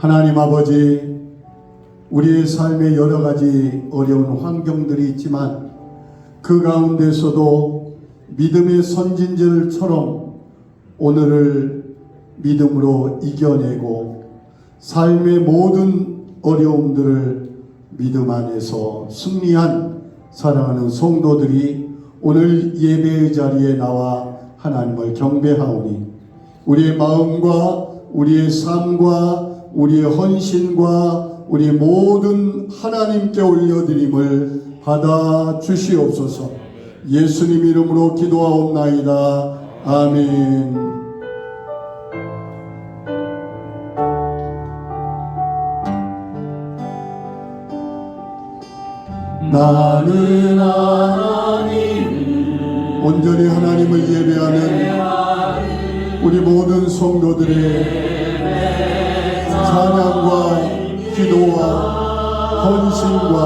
하나님 아버지, 우리의 삶에 여러 가지 어려운 환경들이 있지만 그 가운데서도 믿음의 선진들처럼 오늘을 믿음으로 이겨내고 삶의 모든 어려움들을 믿음 안에서 승리한 사랑하는 성도들이 오늘 예배의 자리에 나와 하나님을 경배하오니 우리의 마음과 우리의 삶과 우리의 헌신과 우리의 모든 하나님께 올려드림을 받아 주시옵소서. 예수님 이름으로 기도하옵나이다. 아멘. 나는 하나님을 온전히 하나님을 예배하는 우리 모든 성도들의 찬양과 기도와 헌신과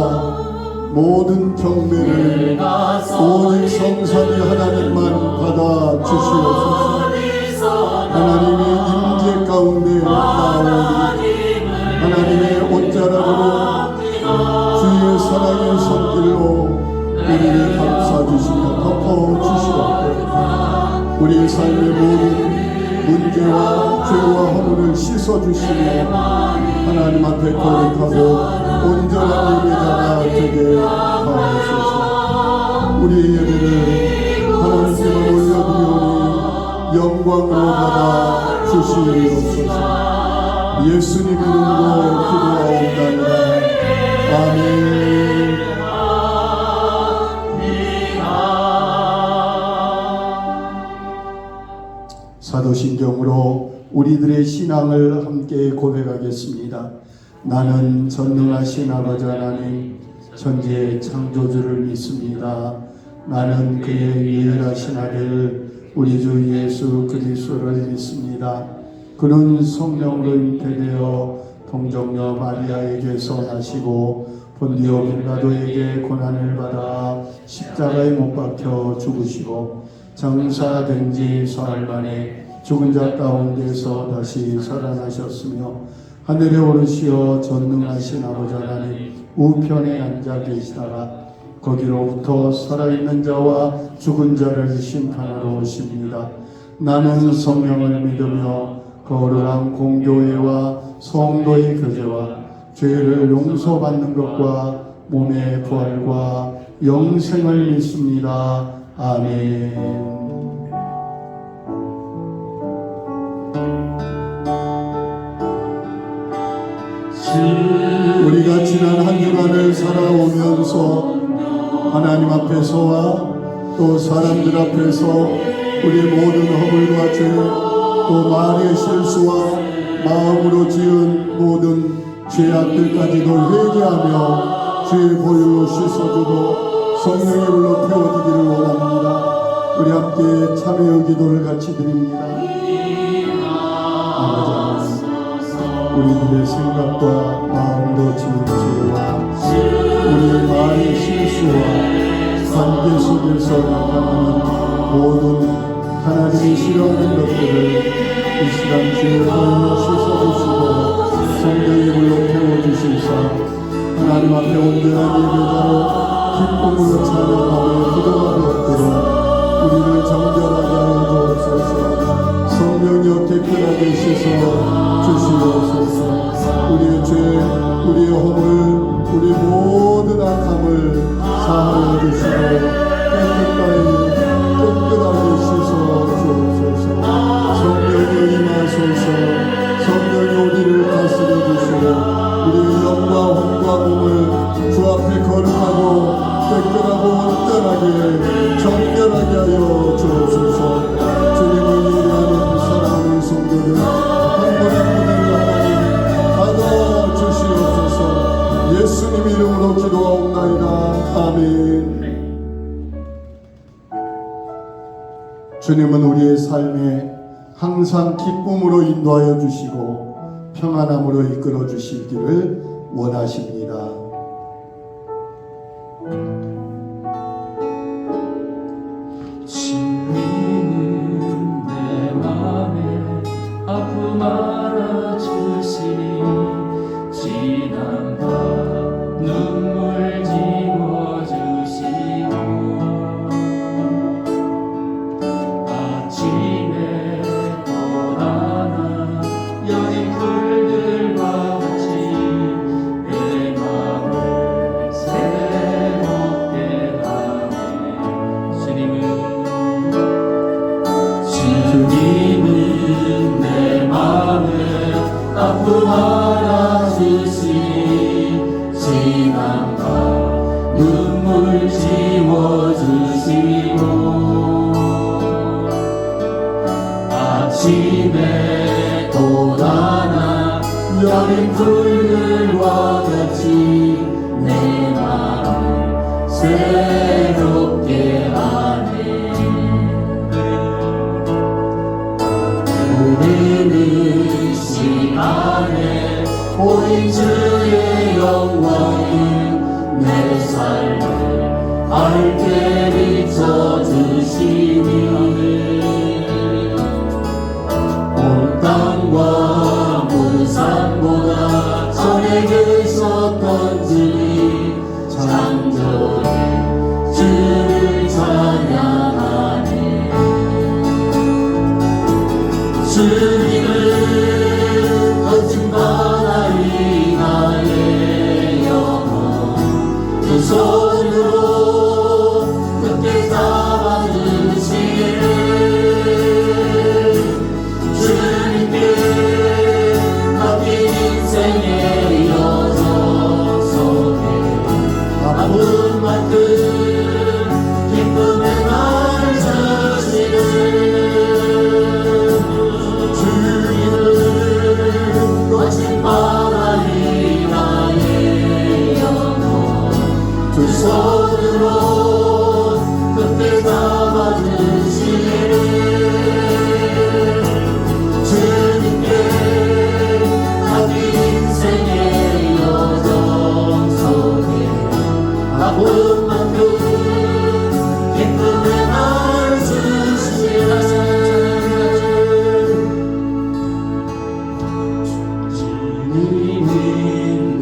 모든 경배를 오직 성삼위 하나님만 받아 주시옵소서. 하나님의 임재 가운데 나오니 하나님의 옷자락으로 주의 사랑의 손길로 우리를 감싸주시며 덮어주시옵고 우리의 삶의 모든 문제와 죄와 허물을 씻어주시며 하나님 앞에 거룩하고 온전한 예배자가 되게 하옵소서. 우리의 예배를 하나님께만 올려드리오니 영광으로 받아 주시옵소서. 예수님 이름으로 기도하옵나이다. 아멘. 사도신경으로 우리들의 신앙을 함께 고백하겠습니다. 나는 전능하신 아버지 하나님 천지의 창조주를 믿습니다. 나는 그의 유일하신 아들 우리 주 예수 그리스도를 믿습니다. 그는 성령으로 잉태되어 동정녀 마리아에게서 나시고 본디오 빌라도에게 고난을 받아 십자가에 못 박혀 죽으시고 장사된 지 사흘 만에 죽은 자 가운데서 다시 살아나셨으며 하늘에 오르시어 전능하신 아버지 하나님 우편에 앉아 계시다가 거기로부터 살아있는 자와 죽은 자를 심판하러 오십니다. 나는 성령을 믿으며 거룩한 공교회와 성도의 교제와 죄를 용서받는 것과 몸의 부활과 영생을 믿습니다. 아멘. 우리가 지난 한 주간을 살아오면서 하나님 앞에서와 또 사람들 앞에서 우리의 모든 허물과 죄, 또 말의 실수와 마음으로 지은 모든 죄악들까지도 회개하며 주의 보혈로 씻어주고 성령의 불로 태워지기를 원합니다. 우리 함께 참회의 기도를 같이 드립니다. 아버지 우리들의 생각과 마음으로 지은 죄와 우리의 말의 실수와 관계 속에서 나타나는 모든 하나님이 싫어하는 것들을 이 시간 주의 보혈로 씻어주시고 성령의 불로 태워주시사 하나님 앞에 온전한 예배자로 기쁨으로 찬양하며 기도가 되었도록 우리를 정결하게 하여 주옵소서. 성령이여 깨끗하게 씻어 주시옵소서. 우리의 죄, 우리의 허물, 우리 모든 악함을 사하여 주시고 깨끗하게 씻어 주옵소서. 성령이 임하소서. 성령이 우리를 다스려 주시고 우리의 영과 혼과 몸을 주 앞에 거룩하고 깨끗하고 온전하게 정결하게 하여 주옵소서. 주님을 예배하는 사랑하는 성도들 한 분 한 분을 하나님 받아 주시옵소서. 예수님 이름으로 기도하옵나이다. 아멘. 주님은 우리의 삶에 항상 기쁨으로 인도하여 주시고 평안함으로 이끌어 주시기를 원하십니다. 주님은 내 맘에 아픔 알아주시니 아픔 알아주시니 지난밤 눈물 지워주시고 아침에 또 하나 여린 불들과 같이 내 마음 새롭게 하네. 흐르는 시간에 보인 주의 영광은 내 삶을 밝게 비춰주시니 온 땅과 문 산보다 전에 계셨던 주님 창조의 주를 찬양하네. 주님은 거친 바다이 나의 영혼 두 손으로 굳게 잡아주시네. 주님께 맡긴 인생의 여정 속에 아픔만큼 기쁨의 날 주시네. 거친 바다이 나의 영혼 두 손으로 굳게 잡아주시네. 주님께 맡긴 인생의 여정 속에 아픔만큼 기쁨의 날 주시네.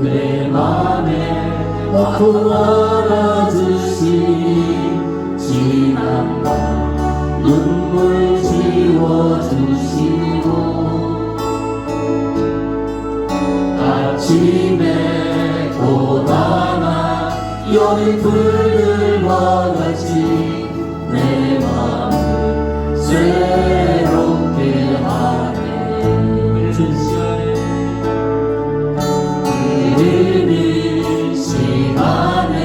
내 맘에 아픔 알아주시니 지난밤 눈물 지워주시고 아침에 또 하나 여린 불들과 같이 내 마음을 새롭게 하네. 흐르는 시간에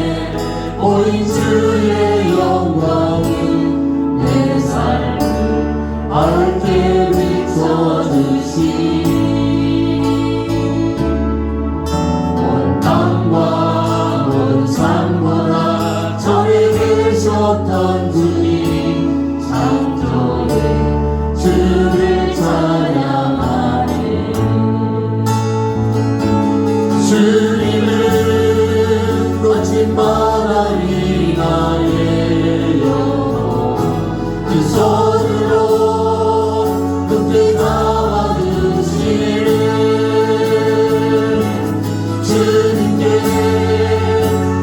보인 주의 영광은 내 삶을 밝게 비춰주시니 온 땅과 모든 산보다 전에 계셨던 주님 창조의 주를 찬양하네. 주님은 거친 바다이 나의 영혼 두 손으로 굳게 잡아주시네. 주님께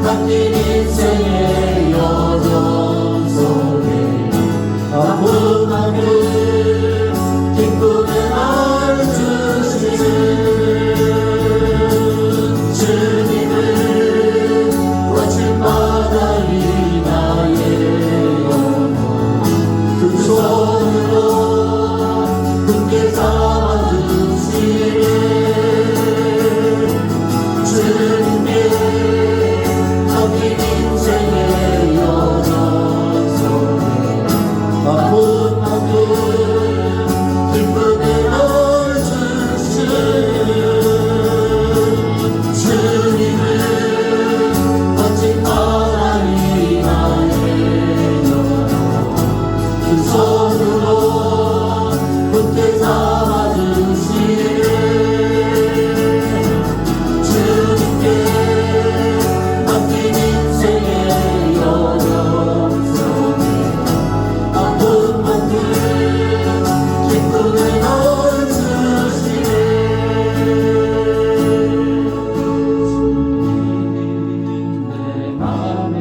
맡긴 인생의 여정 속에 아픔만큼 기쁨의 날 주시네. 주님은 거친 바다이 나의 영혼 두 손으로 굳게 잡아주시네. 주님께 맡긴 인생의 여정 속에 아픔만큼 기쁨의 날 주시네. 주님은 거친 바다이 나의 영혼 두 손으로 굳게 잡아주시네. 주님께 맡긴 인생의 여정 속에 아픔만큼 기쁨의 날 주시네. 내 맘에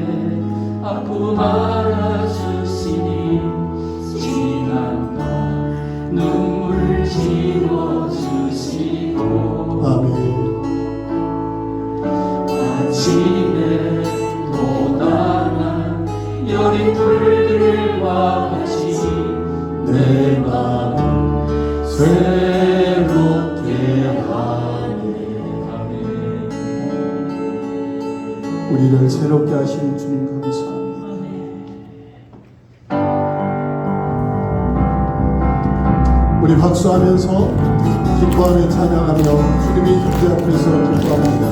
아픔 알아주시니 지난밤 눈물 지워주시고 아멘. 아침에 또 다른 여린 불들과 같이 내 마음 새롭게 하네. 우리를 새롭게 하시는 주님 감사합니다. 우리 박수하면서 기뻐하며 찬양하며 주님의 임재 앞에서 기뻐합니다.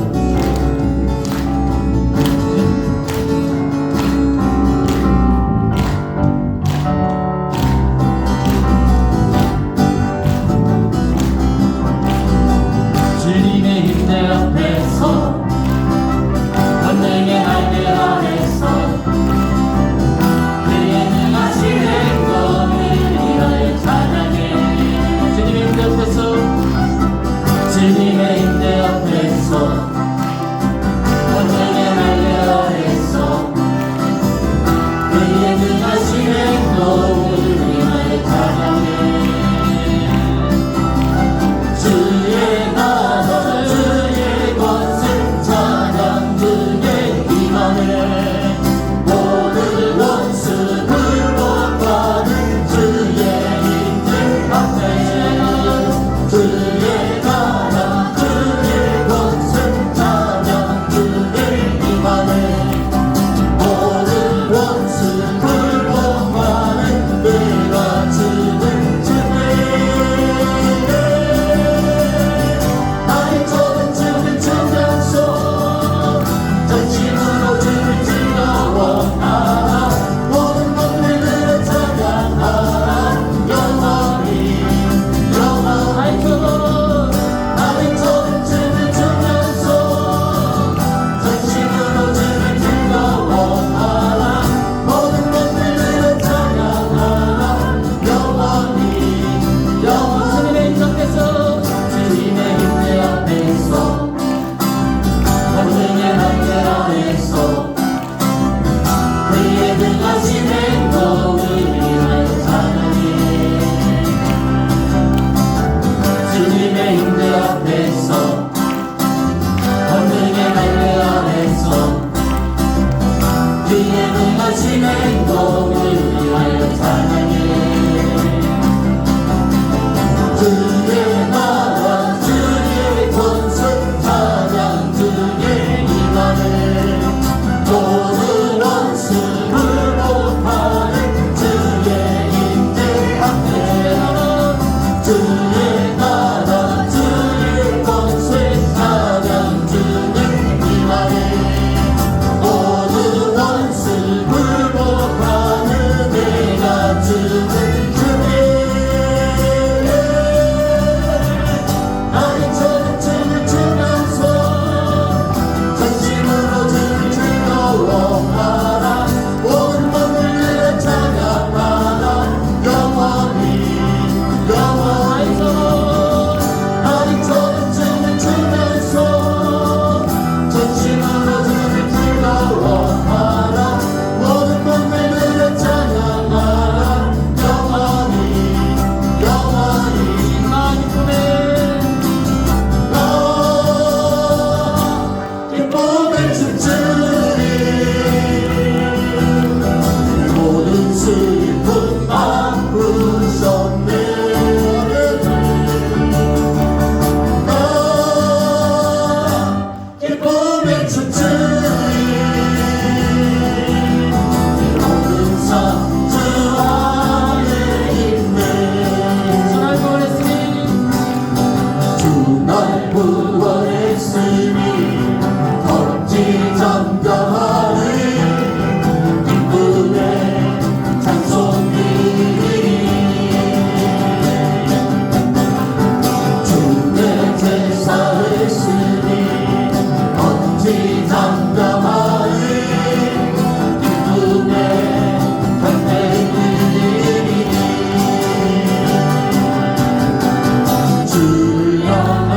주님의 임재 앞에서 권능의 날개 아래서 그의 능하신 행동을 위하여 찬양해. 주님의 임재 앞에서 주님의 임재 앞에서 권능의 날개 아래서 그의 능하신 행동을 위하여 찬양해. 주의 나라 주의 권세 찬양 주의 임함에 모든 원수 굴복하는 주의 임재 앞에 주의 나라 주의 권세 찬양 주의 임함에 모든 원수 굴복하는 내가 주는 주님 나의 저는 주를 주면서 전심으로 주를 즐거워하라. 모든 것들을 찬양하라. 영원히 영원히 나의 저는 주를 주면서 전심으로 주를 즐거워하라. 모든 것들을 찬양하라. 영원히 영원히 주님의 임재 앞에서 권능의 날개 아래서 그의 능하신 행동을 위하여 찬양해. 주님의 임재 앞에서 권능의 날개 아래서 그의 능하신 행동을 위하여 찬양해. 주의 나라 주의 권세 찬양 주의 임함에 모든 원수 굴복하는 주의 임재 앞에 주의 나라 주의 권세 찬양 주의 임함에 모든 원수 굴복하는 내가 주는 주님 나의 저는 주를 주면서 전심으로 주를 즐거워하라. 모든 것들을 찬양하라. 영원히 영원히 나의 저는 주를 주면서 전심으로 주를 즐거워하라. 모든 것들을 찬양하라. 영원히 영원히 나의 꿈에 기쁨을 춤추리 모든 슬픔 바꾸셨네. 기쁨을 춤추리 모든 삶 주 안에 있네. 주날 구원했으니 주날 구원했으니 더럽지 잠잠하리 기쁨의 찬송이니 주의 제사했으니 더럽지 잠잠하리 기쁨의 간증이니 주를 향한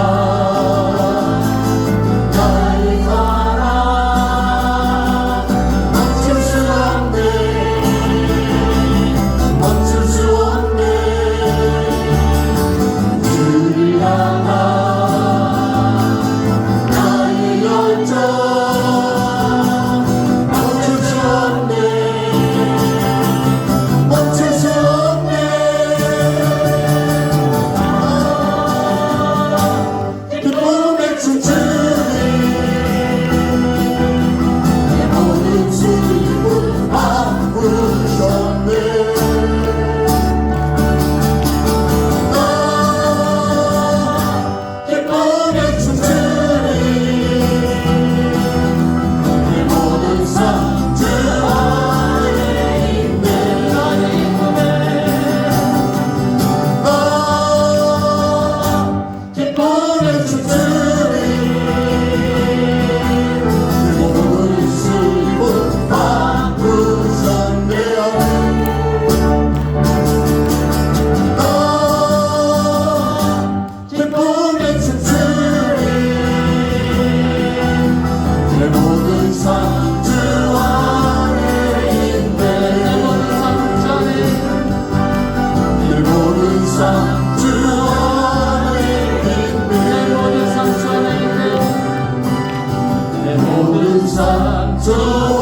주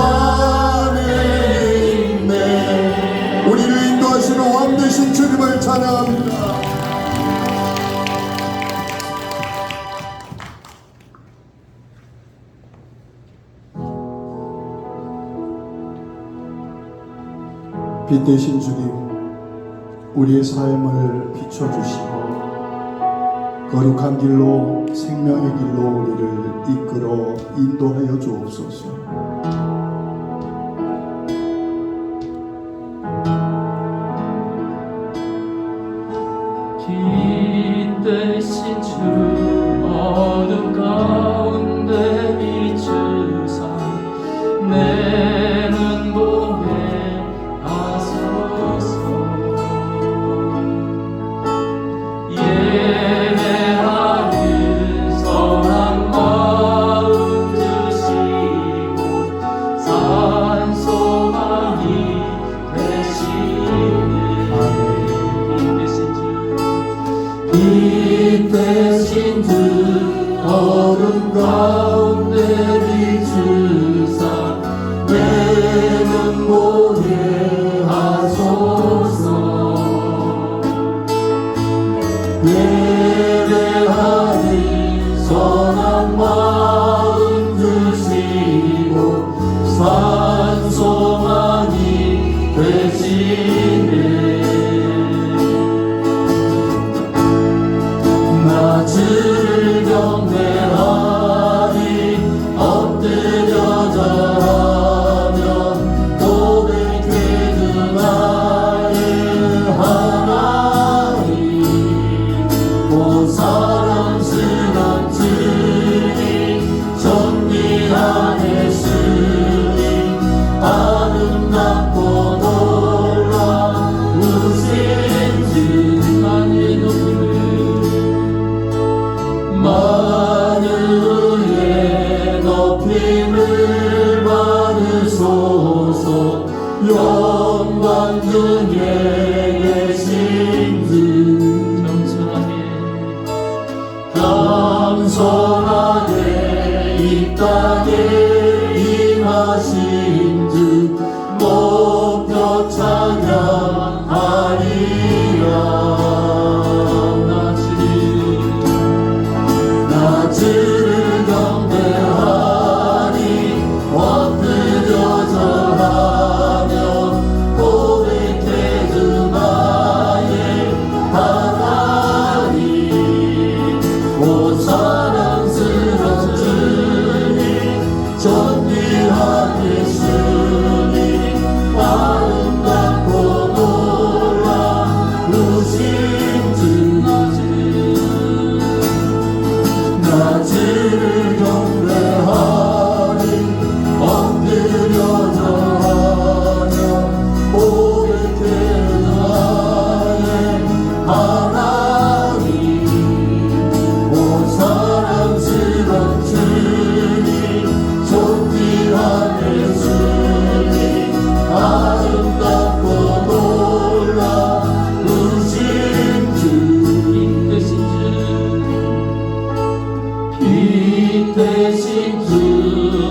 안에 있네. 우리를 인도하시는 왕 되신 주님을 찬양합니다. 빛 되신 주님, 우리의 삶을 비춰주시고 거룩한 길로, 생명의 길로 우리를 이끌어 인도하여 주옵소서. 빛 되신 주 어둠 가운데 비추사 내 눈 보게 하소서. 예배하는 선한 마음 주시고 산소망이 되시는 빛 대신 주 어둠 가운데 비추사 내 눈 보게 하소서. 예배하는 선한 마음 주시고 산소망이 되시네. 나 주를 경배하리 엎드려 절하며 고백해 주 나의 하나님. 오 사랑스런 주님 존귀한 예수님 아름답고 놀라우신 주 만유의 높임을 만유의 높임을 받으소서. 영광 중에 계신 주 겸손하게 이 땅에 임하신 주 높여 찬양하리라. 나 주를 경배하리 엎드려 절하며 고백해 주 나의 하나님. 오 사랑스런 주님 존귀한 예수님 아름답고 놀라우신 주 나 주를 경배하리 엎드려 절하며 고백해 나의 하나님. 오 사랑스런 주님 존귀한 예수님 아름답고 놀라우신 주 빛 대신 주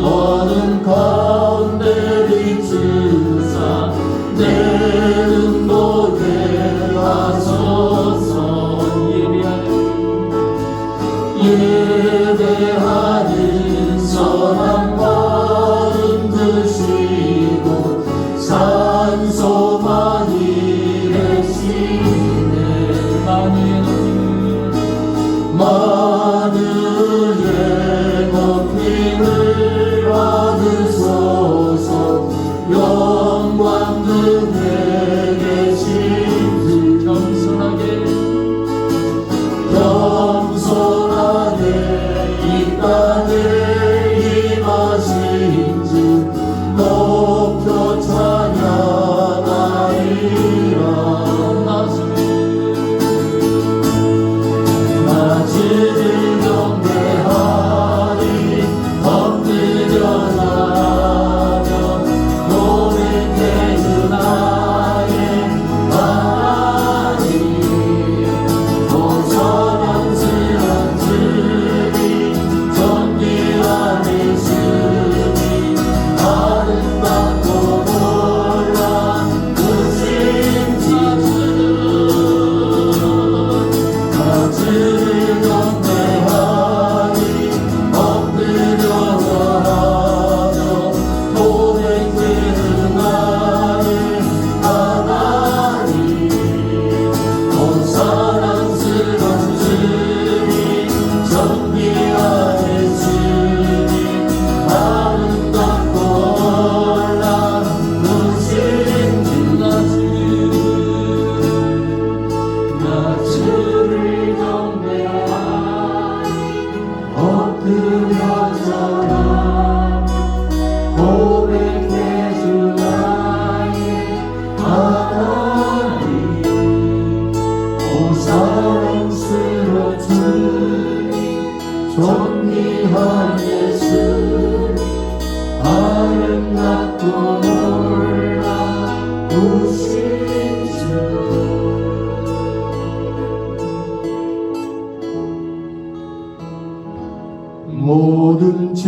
어둠 가운데 비추사 내 눈 보게 하소서. 예배하는 선한 마음 드시고 산소망이 되시네. 만유의 높임을 받으소서. 영광 중에 계신 주 겸손하게 이 땅에 임하신 주 높여 찬양하리라. 나 주를 경배하리 엎드려 절하며 고백해 주 나의 하나님. 오 사랑스런 주님 존귀한 존귀한 예수 아름답고 놀라우신 주 모든 짐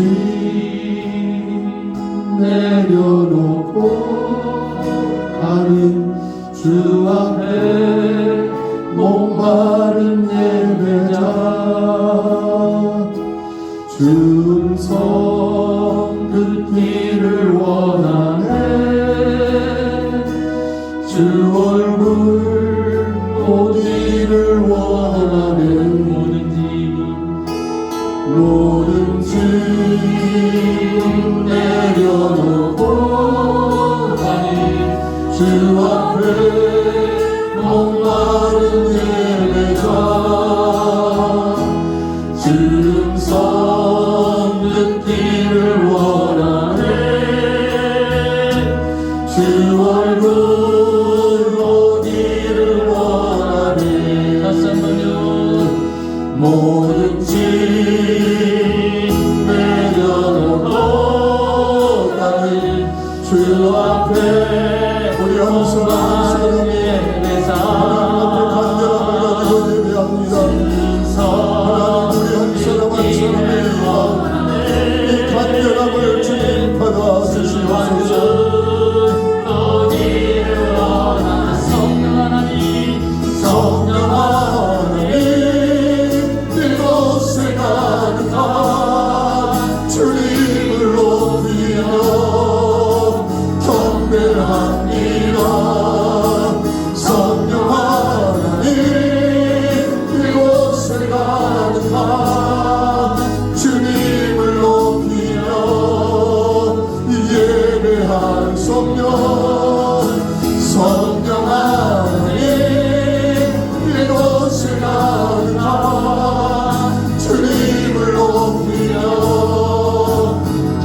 내려놓고 가는 주 앞에 목마른 예배자 주 음성 듣기를 원하네 주 얼굴 보기를 원하네 모든 짐 내려놓고 가니 주 앞에 목마른 예배자 주 음성 듣기를 원하네 주 얼굴 보기를 원하네 다시 한번요 모든 짐 내려놓고 가는 주 앞에 우리 함성하는 예배사 간절함을 가지고 예배합니다. 하나님 우리 한 사람 한 사람의 이 간절함을 주님 받아 주시옵소서. 성령 하나님 이곳에 가득한 주님을 높이며 경배합니다. 성령 하나님 이곳에 가득한 주님을 높이며 예배하는 성령 하나님 이곳에 가득한 주님을 높이며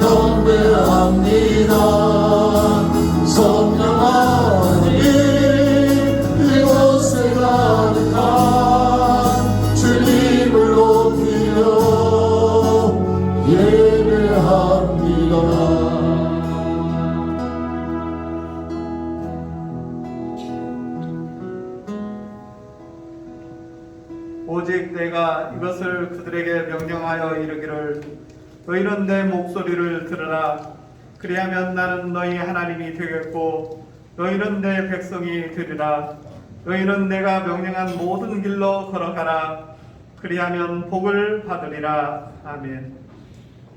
경배합니다. 성령 하나님 이곳에 가득한 주님을 높이며 예배합니다. 오직 내가 이것을 그들에게 명령하여 이르기를 너희는 내 목소리를 들으라 그리하면 나는 너희 하나님이 되겠고 너희는 내 백성이 되리라 너희는 내가 명령한 모든 길로 걸어가라 그리하면 복을 받으리라. 아멘.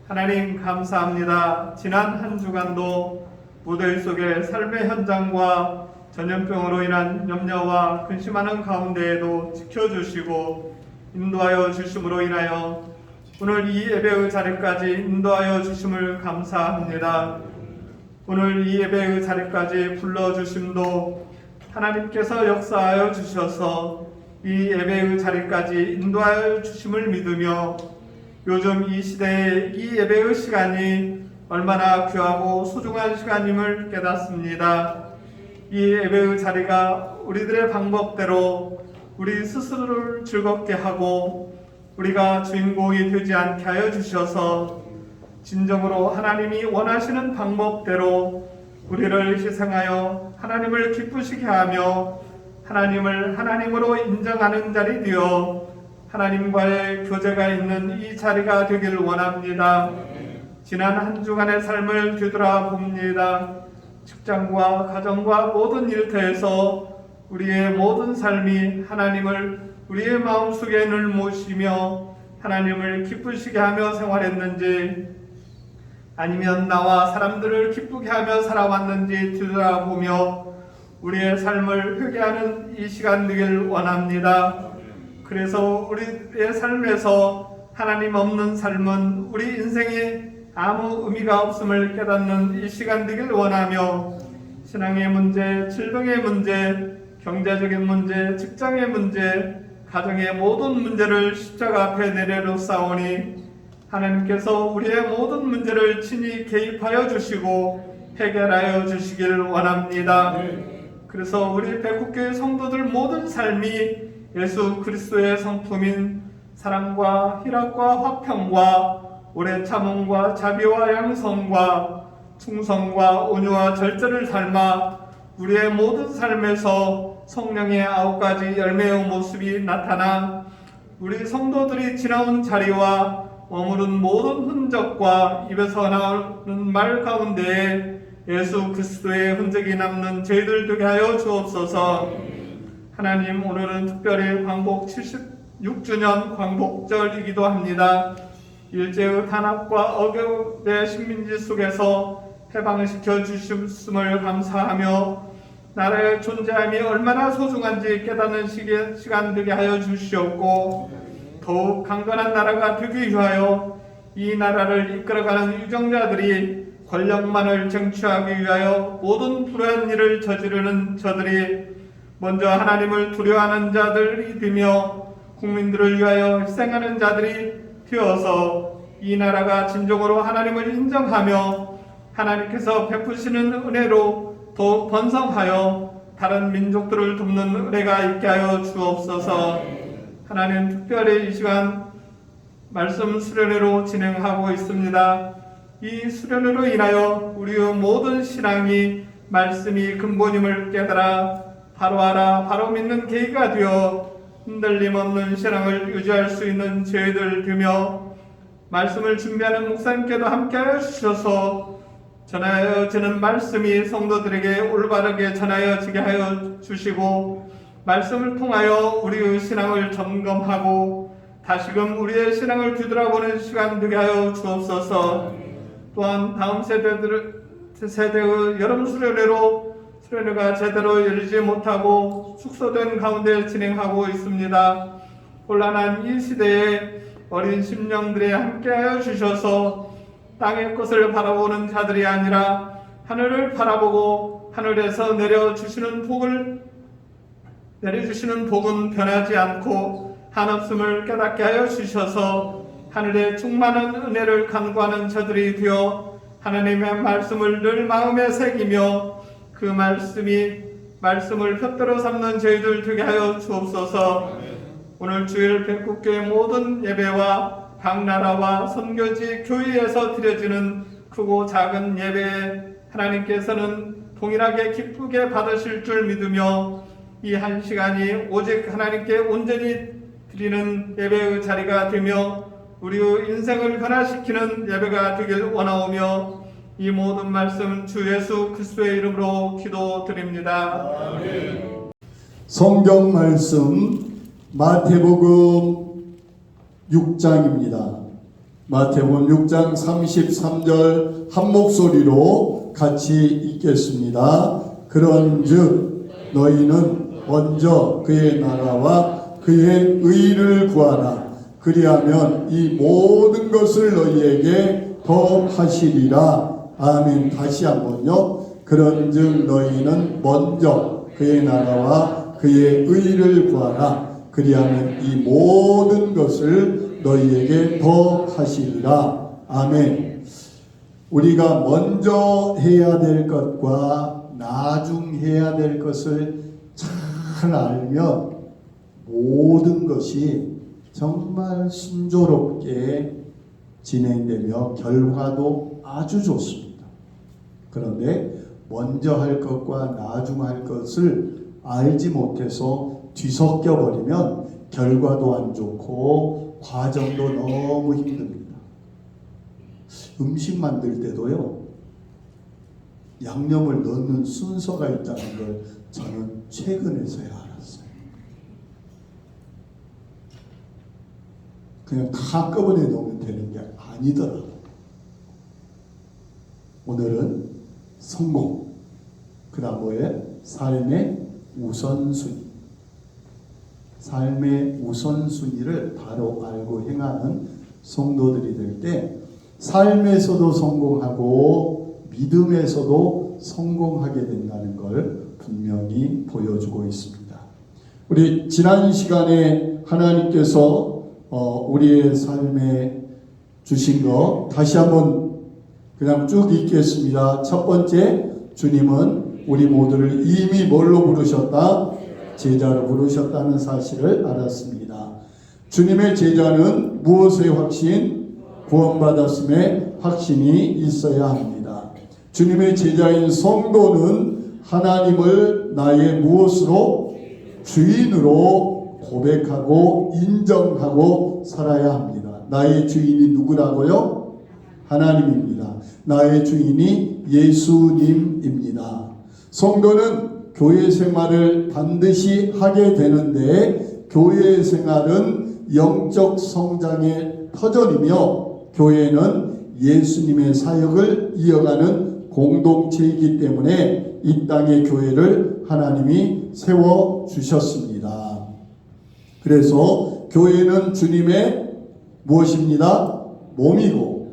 하나님 감사합니다. 지난 한 주간도 무더위 속의 삶의 현장과 전염병으로 인한 염려와 근심하는 가운데에도 지켜주시고 인도하여 주심으로 인하여 오늘 이 예배의 자리까지 인도하여 주심을 감사합니다. 오늘 이 예배의 자리까지 불러주심도 하나님께서 역사하여 주셔서 이 예배의 자리까지 인도하여 주심을 믿으며 요즘 이 시대에 이 예배의 시간이 얼마나 귀하고 소중한 시간임을 깨닫습니다. 이 예배의 자리가 우리들의 방법대로 우리 스스로를 즐겁게 하고 우리가 주인공이 되지 않게 하여 주셔서 진정으로 하나님이 원하시는 방법대로 우리를 희생하여 하나님을 기쁘시게 하며 하나님을 하나님으로 인정하는 자리 되어 하나님과의 교제가 있는 이 자리가 되길 원합니다. 지난 한 주간의 삶을 뒤돌아봅니다. 직장과 가정과 모든 일터에서 우리의 모든 삶이 하나님을 우리의 마음속에 늘 모시며 하나님을 기쁘시게 하며 생활했는지 아니면 나와 사람들을 기쁘게 하며 살아왔는지 뒤돌아보며 우리의 삶을 회개하는 이 시간 되길 원합니다. 그래서 우리의 삶에서 하나님 없는 삶은 우리 인생에 아무 의미가 없음을 깨닫는 이 시간 되길 원하며 신앙의 문제, 질병의 문제, 경제적인 문제, 직장의 문제, 가정의 모든 문제를 십자가 앞에 내려놓사오니 하나님께서 우리의 모든 문제를 친히 개입하여 주시고 해결하여 주시길 원합니다. 그래서 우리 백국교회 성도들 모든 삶이 예수 그리스도의 성품인 사랑과 희락과 화평과 오래 참음과 자비와 양성과 충성과 온유와 절제를 삶아 우리의 모든 삶에서 성령의 9가지 열매의 모습이 나타나 우리 성도들이 지나온 자리와 머무른 모든 흔적과 입에서 나오는 말 가운데에 예수 그리스도의 흔적이 남는 저희들 되게 하여 주옵소서. 하나님, 오늘은 특별히 광복 76주년 광복절이기도 합니다. 일제의 탄압과 억압의 식민지 속에서 해방을 시켜주셨음을 감사하며 나라의 존재함이 얼마나 소중한지 깨닫는 시간 되게 하여 주시옵고 더욱 강건한 나라가 되기 위하여 이 나라를 이끌어가는 유정자들이 권력만을 쟁취하기 위하여 모든 불의한 일을 저지르는 저들이 먼저 하나님을 두려워하는 자들이 되며 국민들을 위하여 희생하는 자들이 되어서 이 나라가 진정으로 하나님을 인정하며 하나님께서 베푸시는 은혜로 더욱 번성하여 다른 민족들을 돕는 은혜가 있게 하여 주옵소서. 하나님, 특별히 이 시간 말씀 수련회로 진행하고 있습니다. 이 수련회로 인하여 우리의 모든 신앙이 말씀이 근본임을 깨달아 바로 알아 바로 믿는 계기가 되어 흔들림 없는 신앙을 유지할 수 있는 저희들 되며 말씀을 준비하는 목사님께도 함께하여 주셔서 전하여지는 말씀이 성도들에게 올바르게 전하여지게 하여 주시고 말씀을 통하여 우리의 신앙을 점검하고 다시금 우리의 신앙을 뒤돌아보는 시간 되게 하여 주옵소서. 또한 다음 세대의 여름 수련회로 수련회가 제대로 열리지 못하고 축소된 가운데 진행하고 있습니다. 곤란한 이 시대에 어린 심령들에 함께하여 주셔서 땅의 것을 바라보는 자들이 아니라 하늘을 바라보고 하늘에서 내려주시는 복은 변하지 않고 한없음을 깨닫게 하여 주셔서 하늘의 충만한 은혜를 간구하는 저들이 되어 하나님의 말씀을 늘 마음에 새기며 그 말씀을 푯대로 삼는 저희들 되게 하여 주옵소서. 오늘 주일 백국교회 모든 예배와 각 나라와 선교지 교회에서 드려지는 크고 작은 예배에 하나님께서는 동일하게 기쁘게 받으실 줄 믿으며 이 한 시간이 오직 하나님께 온전히 드리는 예배의 자리가 되며 우리의 인생을 변화시키는 예배가 되길 원하오며 이 모든 말씀 주 예수 그리스도의 이름으로 기도드립니다. 아멘. 성경 말씀 마태복음 6장입니다. 마태복음 6장 33절 한 목소리로 같이 읽겠습니다. 그런즉 너희는 먼저 그의 나라와 그의 의를 구하라. 그리하면 이 모든 것을 너희에게 더하시리라. 아멘. 다시 한번요. 그런즉 너희는 먼저 그의 나라와 그의 의를 구하라. 그리하면 이 모든 것을 너희에게 더하시리라. 아멘. 우리가 먼저 해야 될 것과 나중 해야 될 것을 잘 알면 모든 것이 정말 순조롭게 진행되며 결과도 아주 좋습니다. 그런데 먼저 할 것과 나중 할 것을 알지 못해서 뒤섞여 버리면 결과도 안 좋고 과정도 너무 힘듭니다. 음식 만들 때도요, 양념을 넣는 순서가 있다는 걸 저는 최근에서야 알았어요. 그냥 다 한꺼번에 넣으면 되는 게 아니더라고요. 오늘은 성공, 그 다음 뭐예요? 삶의 우선순위. 삶의 우선순위를 바로 알고 행하는 성도들이 될 때 삶에서도 성공하고 믿음에서도 성공하게 된다는 걸 분명히 보여주고 있습니다. 우리 지난 시간에 하나님께서 우리의 삶에 주신 거 다시 한번 그냥 쭉 읽겠습니다. 첫 번째, 주님은 우리 모두를 이미 뭘로 부르셨다? 제자로 부르셨다는 사실을 알았습니다. 주님의 제자는 무엇의 확신? 구원받았음의 확신이 있어야 합니다. 주님의 제자인 성도는 하나님을 나의 무엇으로? 주인으로 고백하고 인정하고 살아야 합니다. 나의 주인이 누구라고요? 하나님입니다. 나의 주인이 예수님입니다. 성도는 교회 생활을 반드시 하게 되는데, 교회 생활은 영적 성장의 터전이며 교회는 예수님의 사역을 이어가는 공동체이기 때문에 이 땅의 교회를 하나님이 세워주셨습니다. 그래서 교회는 주님의 무엇입니다? 몸이고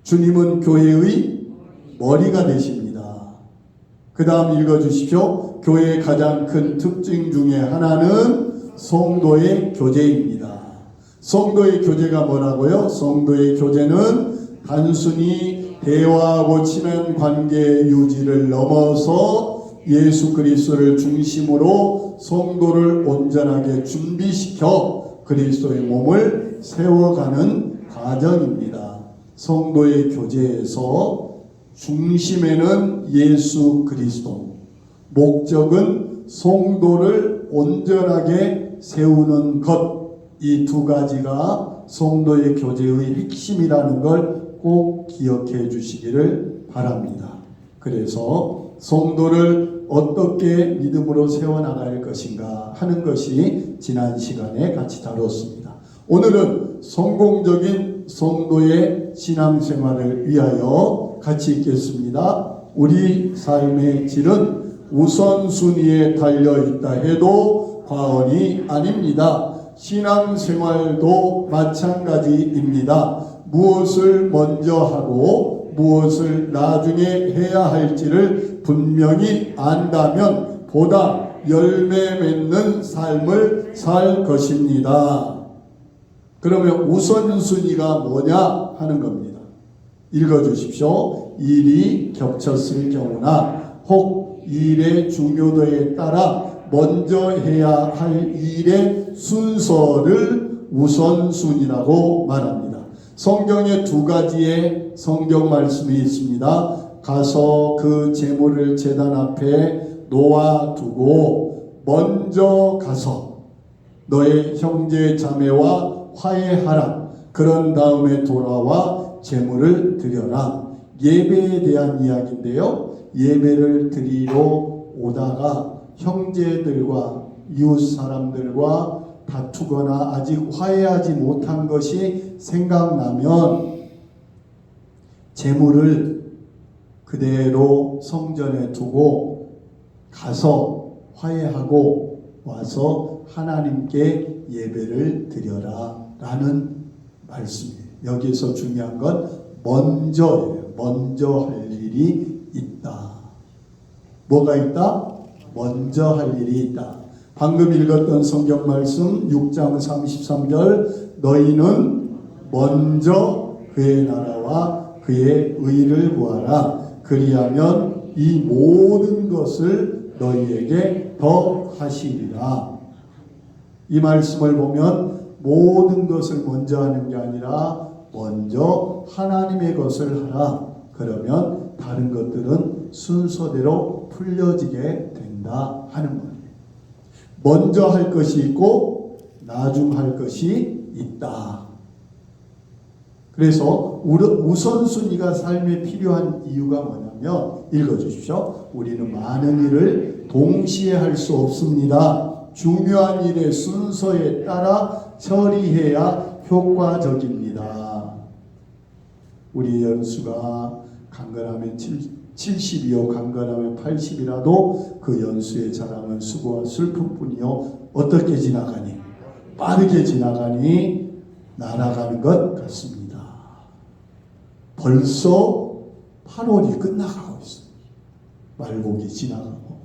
주님은 교회의 머리가 되십니다. 그 다음 읽어주십시오. 교회의 가장 큰 특징 중에 하나는 성도의 교제입니다. 성도의 교제가 뭐라고요? 성도의 교제는 단순히 대화하고 친한 관계 유지를 넘어서 예수 그리스도를 중심으로 성도를 온전하게 준비시켜 그리스도의 몸을 세워가는 과정입니다. 성도의 교제에서 중심에는 예수 그리스도, 목적은 성도를 온전하게 세우는 것, 이 두 가지가 성도의 교제의 핵심이라는 걸 꼭 기억해 주시기를 바랍니다. 그래서 성도를 어떻게 믿음으로 세워나갈 것인가 하는 것이 지난 시간에 같이 다뤘습니다. 오늘은 성공적인 성도의 신앙생활을 위하여 같이 읽겠습니다. 우리 삶의 질은 우선순위에 달려있다 해도 과언이 아닙니다. 신앙생활도 마찬가지입니다. 무엇을 먼저 하고 무엇을 나중에 해야 할지를 분명히 안다면 보다 열매 맺는 삶을 살 것입니다. 그러면 우선순위가 뭐냐 하는 겁니다. 읽어주십시오. 일이 겹쳤을 경우나 혹 일의 중요도에 따라 먼저 해야 할 일의 순서를 우선순위라고 말합니다. 성경에 두 가지의 성경 말씀이 있습니다. 가서 그 제물을 제단 앞에 놓아두고 먼저 가서 너의 형제 자매와 화해하라. 그런 다음에 돌아와 제물을 드려라. 예배에 대한 이야기인데요. 예배를 드리러 오다가 형제들과 이웃 사람들과 다투거나 아직 화해하지 못한 것이 생각나면 제물을 그대로 성전에 두고 가서 화해하고 와서 하나님께 예배를 드려라 라는 말씀이에요. 여기서 중요한 건 먼저예요. 먼저 할 일이 있다. 뭐가 있다? 먼저 할 일이 있다. 방금 읽었던 성경 말씀 6장 33절 너희는 먼저 그의 나라와 그의 의를 구하라. 그리하면 이 모든 것을 너희에게 더 하시리라. 이 말씀을 보면 모든 것을 먼저 하는 게 아니라 먼저 하나님의 것을 하라. 그러면 다른 것들은 순서대로 풀려지게 된다 하는 거예요. 먼저 할 것이 있고 나중 할 것이 있다. 그래서 우선순위가 삶에 필요한 이유가 뭐냐면 읽어주십시오. 우리는 많은 일을 동시에 할 수 없습니다. 중요한 일의 순서에 따라 처리해야 효과적입니다. 우리 연수가 강건하면 70이요 강건하면 80이라도 그 연수의 자랑은 수고와 슬픔뿐이요 어떻게 지나가니? 빠르게 지나가니 날아가는 것 같습니다. 벌써 8월이 끝나가고 있습니다. 말복이 지나가고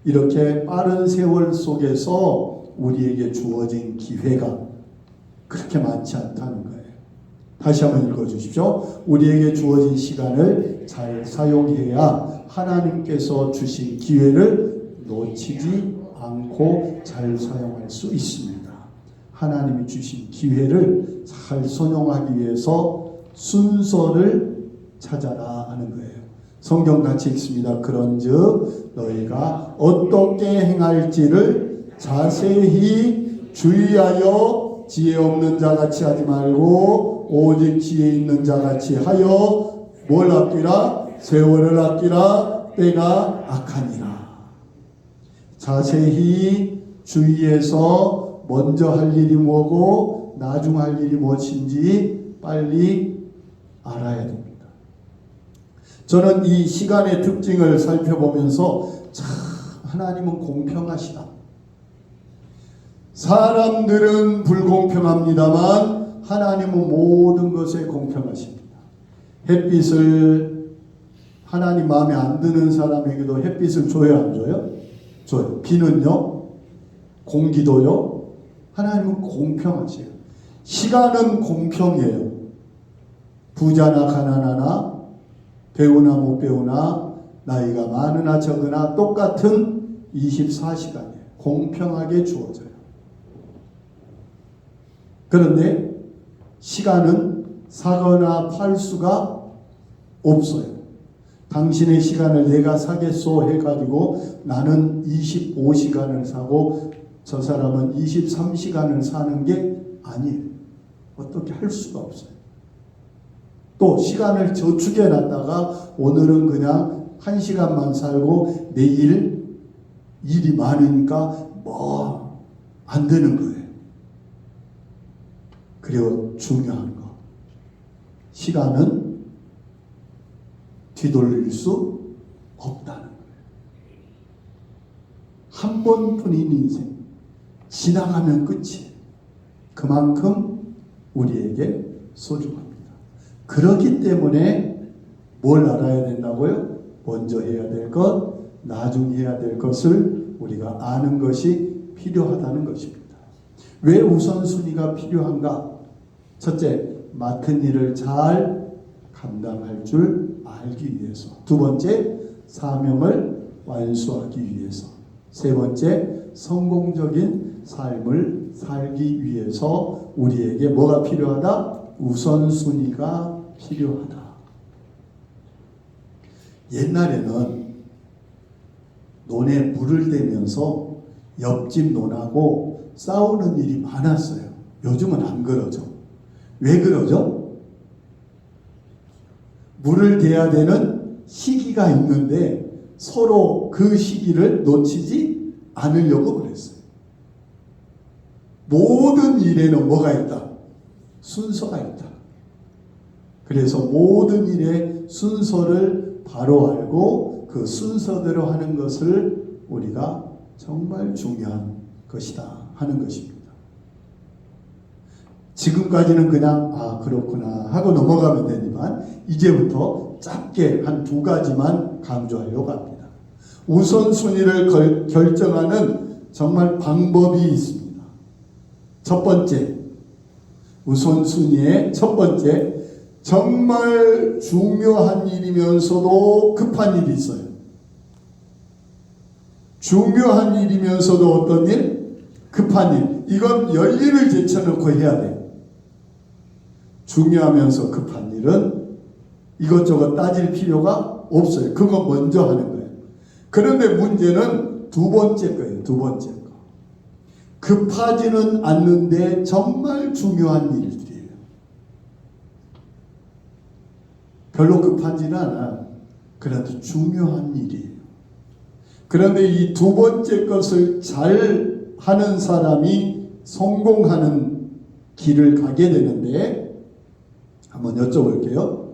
이렇게 빠른 세월 속에서 우리에게 주어진 기회가 그렇게 많지 않다는 거예요. 다시 한번 읽어주십시오. 우리에게 주어진 시간을 잘 사용해야 하나님께서 주신 기회를 놓치지 않고 잘 사용할 수 있습니다. 하나님이 주신 기회를 잘 선용하기 위해서 순서를 찾아라 하는 거예요. 성경 같이 읽습니다. 그런즉 너희가 어떻게 행할지를 자세히 주의하여 지혜 없는 자같이 하지 말고 오직 지혜 있는 자같이 하여 뭘 아끼라? 세월을 아끼라. 때가 악하니라. 자세히 주의해서 먼저 할 일이 뭐고 나중 할 일이 무엇인지 빨리 알아야 됩니다. 저는 이 시간의 특징을 살펴보면서 참 하나님은 공평하시다. 사람들은 불공평합니다만 하나님은 모든 것에 공평하십니다. 햇빛을 하나님 마음에 안 드는 사람에게도 햇빛을 줘요, 안 줘요? 줘요. 비는요? 공기도요? 하나님은 공평하세요. 시간은 공평해요. 부자나 가난하나 배우나 못 배우나 나이가 많으나 적으나 똑같은 24시간이에요. 공평하게 주어져요. 그런데 시간은 사거나 팔 수가 없어요. 당신의 시간을 내가 사겠소 해가지고 나는 25시간을 사고 저 사람은 23시간을 사는 게 아니에요. 어떻게 할 수가 없어요. 또 시간을 저축해 놨다가 오늘은 그냥 1시간만 살고 내일 일이 많으니까 뭐 안 되는 거예요. 그리고 중요한 거, 시간은 뒤돌릴 수 없다는 거예요. 한 번뿐인 인생, 지나가면 끝이에요. 그만큼 우리에게 소중합니다. 그렇기 때문에 뭘 알아야 된다고요? 먼저 해야 될 것, 나중 해야 될 것을 우리가 아는 것이 필요하다는 것입니다. 왜 우선순위가 필요한가? 첫째, 맡은 일을 잘 감당할 줄 알기 위해서. 두 번째, 사명을 완수하기 위해서. 세 번째, 성공적인 삶을 살기 위해서 우리에게 뭐가 필요하다? 우선순위가 필요하다. 옛날에는 논에 물을 대면서 옆집 논하고 싸우는 일이 많았어요. 요즘은 안 그러죠. 왜 그러죠? 물을 대야 되는 시기가 있는데 서로 그 시기를 놓치지 않으려고 그랬어요. 모든 일에는 뭐가 있다? 순서가 있다. 그래서 모든 일의 순서를 바로 알고 그 순서대로 하는 것을 우리가 정말 중요한 것이다 하는 것입니다. 지금까지는 그냥 그렇구나 하고 넘어가면 되지만 이제부터 짧게 한 두 가지만 강조하려고 합니다. 우선순위를 결정하는 정말 방법이 있습니다. 첫 번째, 우선순위의 첫 번째, 정말 중요한 일이면서도 급한 일이 있어요. 중요한 일이면서도 어떤 일? 급한 일. 이건 열일을 제쳐놓고 해야 돼요. 중요하면서 급한 일은 이것저것 따질 필요가 없어요. 그거 먼저 하는 거예요. 그런데 문제는 두 번째 거예요. 두 번째 거. 급하지는 않는데 정말 중요한 일들이에요. 별로 급하지는 않아. 그래도 중요한 일이에요. 그런데 이 두 번째 것을 잘 하는 사람이 성공하는 길을 가게 되는데 한번 여쭤볼게요.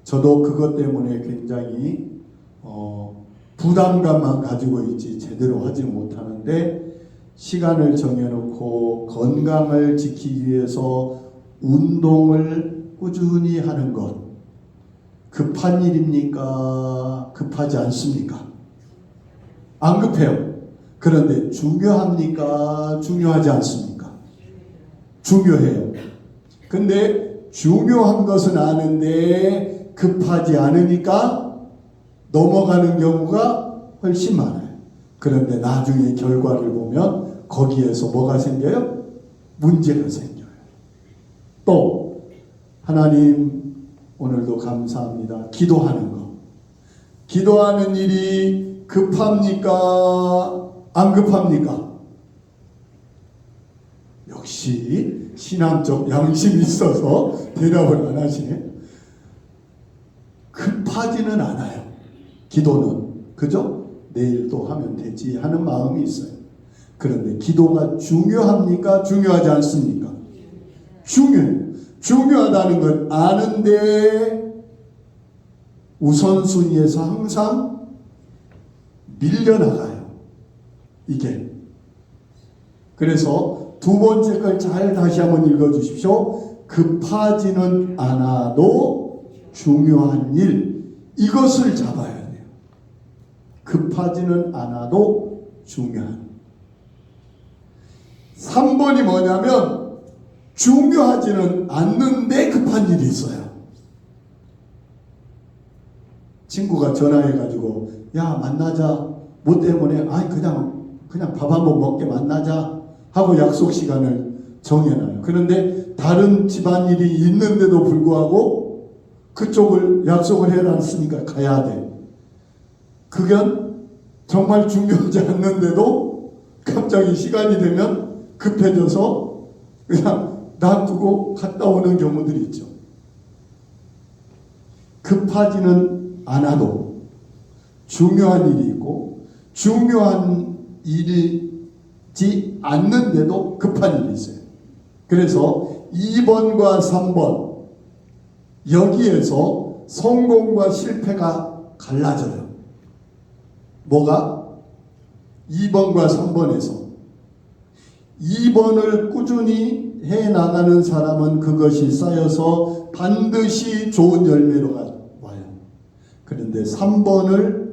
저도 그것 때문에 굉장히 부담감만 가지고 있지 제대로 하지 못하는데 시간을 정해놓고 건강을 지키기 위해서 운동을 꾸준히 하는 것 급한 일입니까? 급하지 않습니까? 안 급해요. 그런데 중요합니까? 중요하지 않습니까? 중요해요. 근데 중요한 것은 아는데 급하지 않으니까 넘어가는 경우가 훨씬 많아요. 그런데 나중에 결과를 보면 거기에서 뭐가 생겨요? 문제가 생겨요. 또 하나님 오늘도 감사합니다. 기도하는 거. 기도하는 일이 급합니까? 안 급합니까? 역시 신앙적 양심이 있어서 대답을 안 하시네. 급하지는 않아요. 기도는. 그죠? 내일 또 하면 되지 하는 마음이 있어요. 그런데 기도가 중요합니까? 중요하지 않습니까? 중요해요. 중요하다는 걸 아는데 우선순위에서 항상 밀려나가요. 이게. 그래서 두 번째 걸 잘 다시 한번 읽어주십시오. 급하지는 않아도 중요한 일, 이것을 잡아야 돼요. 급하지는 않아도 중요한. 3번이 뭐냐면 중요하지는 않는데 급한 일이 있어요. 친구가 전화해가지고 야 만나자. 뭐 때문에? 아이 그냥 밥 한번 먹게 만나자 하고 약속 시간을 정해놔요. 그런데 다른 집안일이 있는데도 불구하고 그쪽을 약속을 해놨으니까 가야 돼. 그건 정말 중요하지 않는데도 갑자기 시간이 되면 급해져서 그냥 놔두고 갔다 오는 경우들이 있죠. 급하지는 않아도 중요한 일이 있고 중요한 일이지 않는데도 급한 일이 있어요. 그래서 2번과 3번 여기에서 성공과 실패가 갈라져요. 뭐가? 2번과 3번에서 2번을 꾸준히 해나가는 사람은 그것이 쌓여서 반드시 좋은 열매로 와요. 그런데 3번을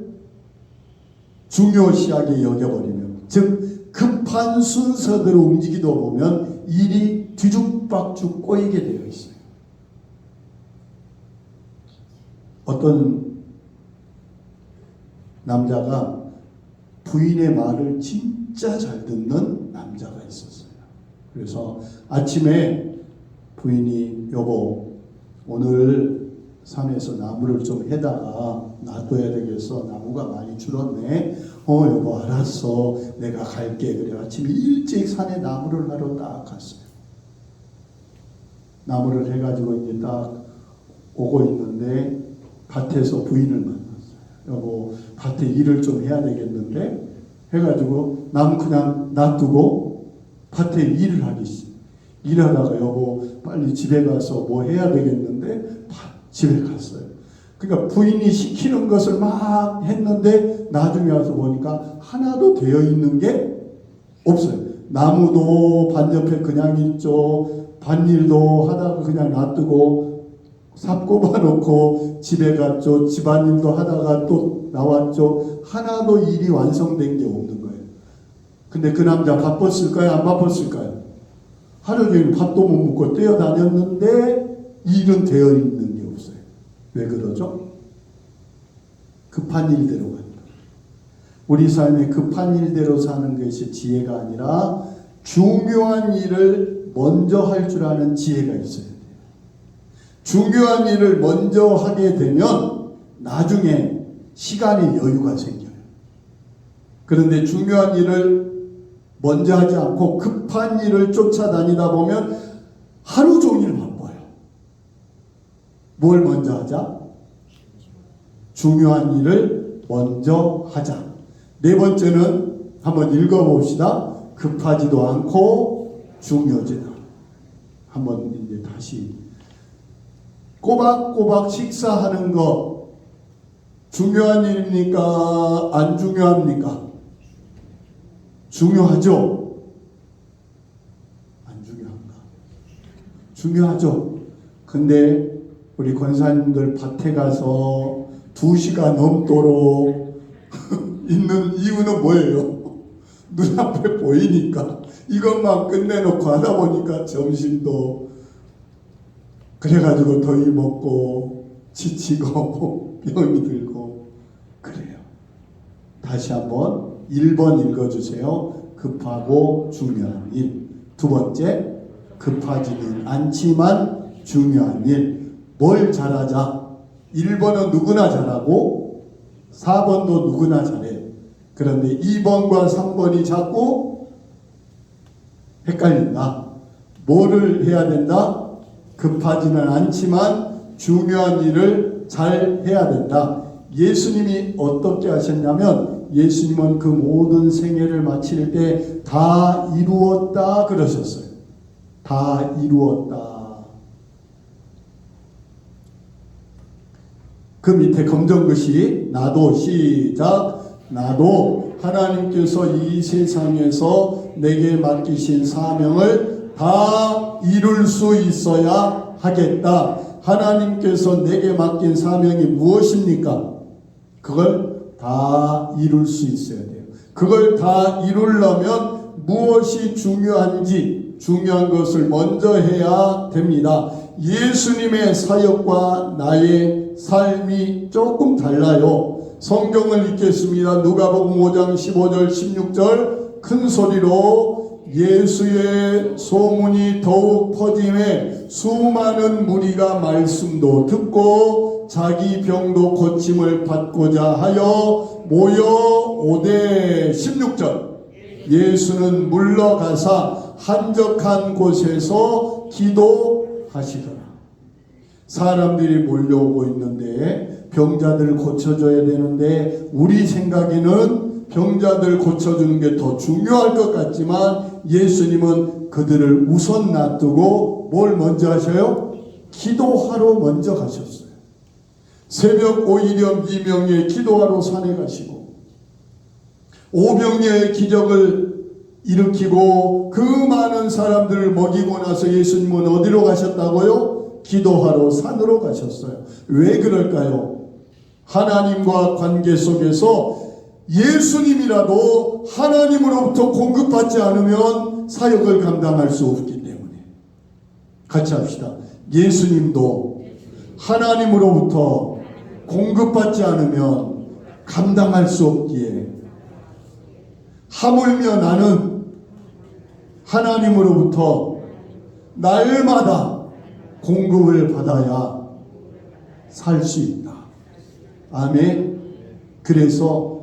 중요시하게 여겨버리면, 즉 급한 순서대로 움직이다 보면 일이 뒤죽박죽 꼬이게 되어 있어요. 어떤 남자가 부인의 말을 진짜 잘 듣는 남자가 있었어요. 그래서 아침에 부인이 여보 오늘 산에서 나무를 좀 해다가 놔둬야 되겠어. 나무가 많이 줄었네. 여보 알았어. 내가 갈게. 그래 아침에 일찍 산에 나무를 하러 딱 갔어요. 나무를 해가지고 이제 딱 오고 있는데 밭에서 부인을 만났어요. 여보 밭에 일을 좀 해야 되겠는데 해가지고 나무 그냥 놔두고 밭에 일을 하기 시작. 일하다가 여보 빨리 집에 가서 뭐 해야 되겠는데 집에 갔어요. 그러니까 부인이 시키는 것을 막 했는데 나중에 와서 보니까 하나도 되어 있는 게 없어요. 나무도 밭 옆에 그냥 있죠. 밭일도 하다가 그냥 놔두고 삽 꼽아놓고 집에 갔죠. 집안일도 하다가 또 나왔죠. 하나도 일이 완성된 게 없는 거예요. 근데 그 남자 바빴을까요? 안 바빴을까요? 하루 종일 밥도 못 먹고 뛰어다녔는데 일은 되어 있는 게 없어요. 왜 그러죠? 급한 일대로 간다. 우리 삶에 급한 일대로 사는 것이 지혜가 아니라 중요한 일을 먼저 할 줄 아는 지혜가 있어야 돼요. 중요한 일을 먼저 하게 되면 나중에 시간의 여유가 생겨요. 그런데 중요한 일을 먼저 하지 않고 급한 일을 쫓아다니다 보면 하루 종일 바빠요. 뭘 먼저 하자? 중요한 일을 먼저 하자. 네 번째는 한번 읽어봅시다. 급하지도 않고 중요하지도 않아. 한번 이제 다시 꼬박꼬박 식사하는 거 중요한 일입니까? 안 중요합니까? 중요하죠? 안 중요한가? 중요하죠. 근데 우리 권사님들 밭에 가서 2시간 넘도록 있는 이유는 뭐예요? 눈앞에 보이니까 이것만 끝내놓고 하다 보니까 점심도 그래가지고 더위 먹고 지치고 병이 들고 그래요. 다시 한번 1번 읽어주세요. 급하고 중요한 일. 두 번째 급하지는 않지만 중요한 일. 뭘 잘하자? 1번은 누구나 잘하고 4번도 누구나 잘해요. 그런데 2번과 3번이 자꾸 헷갈린다. 뭐를 해야 된다? 급하지는 않지만 중요한 일을 잘 해야 된다. 예수님이 어떻게 하셨냐면 예수님은 그 모든 생애를 마칠 때 다 이루었다 그러셨어요. 다 이루었다. 그 밑에 검정글씨 나도 시작. 나도 하나님께서 이 세상에서 내게 맡기신 사명을 다 이룰 수 있어야 하겠다. 하나님께서 내게 맡긴 사명이 무엇입니까? 그걸 다 이룰 수 있어야 돼요. 그걸 다 이루려면 무엇이 중요한지 중요한 것을 먼저 해야 됩니다. 예수님의 사역과 나의 삶이 조금 달라요. 성경을 읽겠습니다. 누가복음 5장 15절 16절 큰 소리로 예수의 소문이 더욱 퍼짐에 수많은 무리가 말씀도 듣고 자기 병도 고침을 받고자 하여 모여 오되 16절 예수는 물러가사 한적한 곳에서 기도하시더라. 사람들이 몰려오고 있는데 병자들 고쳐줘야 되는데 우리 생각에는 병자들 고쳐주는 게 더 중요할 것 같지만 예수님은 그들을 우선 놔두고 뭘 먼저 하셔요? 기도하러 먼저 가셨어요. 새벽 오이렴 이명에 기도하러 산에 가시고 오병이어의 기적을 일으키고 그 많은 사람들을 먹이고 나서 예수님은 어디로 가셨다고요? 기도하러 산으로 가셨어요. 왜 그럴까요? 하나님과 관계 속에서 예수님이라도 하나님으로부터 공급받지 않으면 사역을 감당할 수 없기 때문에 같이 합시다. 예수님도 하나님으로부터 공급받지 않으면 감당할 수 없기에 하물며 나는 하나님으로부터 날마다 공급을 받아야 살 수 있다. 아멘. 그래서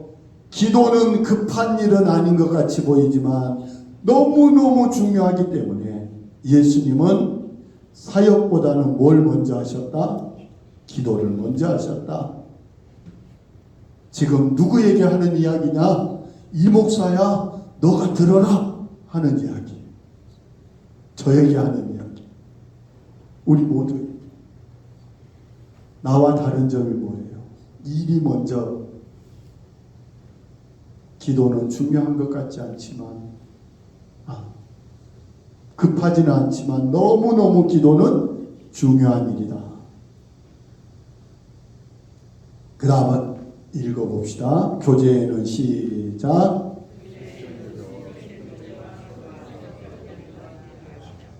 기도는 급한 일은 아닌 것 같이 보이지만 너무너무 중요하기 때문에 예수님은 사역보다는 뭘 먼저 하셨다? 기도를 먼저 하셨다. 지금 누구에게 하는 이야기냐? 이 목사야 너가 들어라 하는 이야기. 저에게 하는 이야기. 우리 모두 나와 다른 점이 뭐예요? 일이 먼저. 기도는 중요한 것 같지 않지만 급하지는 않지만 너무너무 기도는 중요한 일이다. 그 다음은 읽어봅시다. 교재에는 시작.